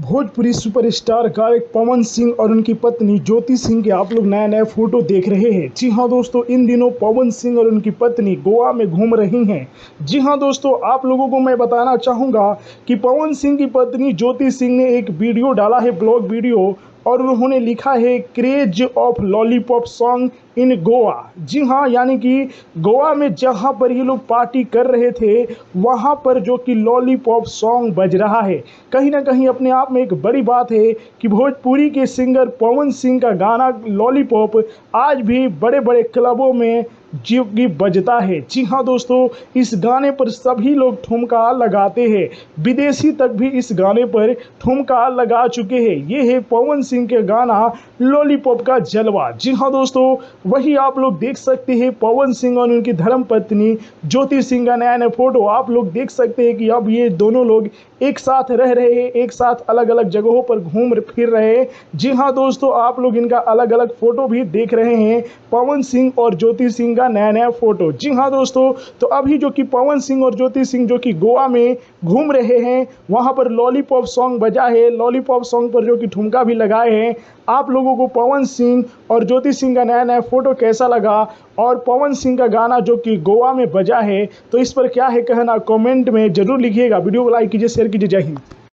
Bhojpuri superstar गायक पवन सिंह और उनकी पत्नी ज्योति सिंह के आप लोग नए नए फोटो देख रहे हैं। जी हाँ दोस्तों, इन दिनों पवन सिंह और उनकी पत्नी गोवा में घूम रही हैं। जी हाँ दोस्तों, आप लोगों को मैं बताना चाहूँगा कि पवन सिंह की पत्नी ज्योति सिंह ने एक वीडियो डाला है, ब्लॉग वीडियो, और उन्होंने लिखा है craze of lollipop song in Goa. जी हाँ, यानी कि गोवा में जहाँ पर ये लोग पार्टी कर रहे थे वहाँ पर जो कि लॉलीपॉप सॉन्ग बज रहा है। कहीं ना कहीं अपने आप में एक बड़ी बात है कि भोजपुरी के सिंगर पवन सिंह का गाना लॉलीपॉप आज भी बड़े बड़े क्लबों में जो कि बजता है। जी हाँ दोस्तों, इस गाने पर सभी लोग ठुमका लगाते हैं, विदेशी तक भी इस गाने पर ठुमका लगा चुके हैं। ये है पवन सिंह के गाना लॉलीपॉप का जलवा। जी हाँ दोस्तों, वही आप लोग देख सकते हैं पवन सिंह और उनकी धर्मपत्नी ज्योति सिंह का नया नया फोटो आप लोग देख सकते हैं कि अब ये दोनों लोग एक साथ रह रहे हैं, एक साथ अलग अलग जगहों पर घूम फिर रहे हैं। जी हाँ दोस्तों, आप लोग इनका अलग अलग फोटो भी देख रहे हैं, पवन सिंह और ज्योति सिंह का नया नया फोटो। जी हाँ दोस्तों, तो अभी जो कि पवन सिंह और ज्योति सिंह जो कि गोवा में घूम रहे हैं, वहाँ पर लॉलीपॉप सॉन्ग बजा है। लॉलीपॉप सॉन्ग पर जो कि ठुमका भी लगाए हैं। आप लोगों को पवन सिंह और ज्योति सिंह का नया नया फोटो कैसा लगा और पवन सिंह का गाना जो कि गोवा में बजा है, तो इस पर क्या है कहना कमेंट में जरूर लिखिएगा। वीडियो को लाइक कीजिए, शेयर कीजिए। जय हिंद।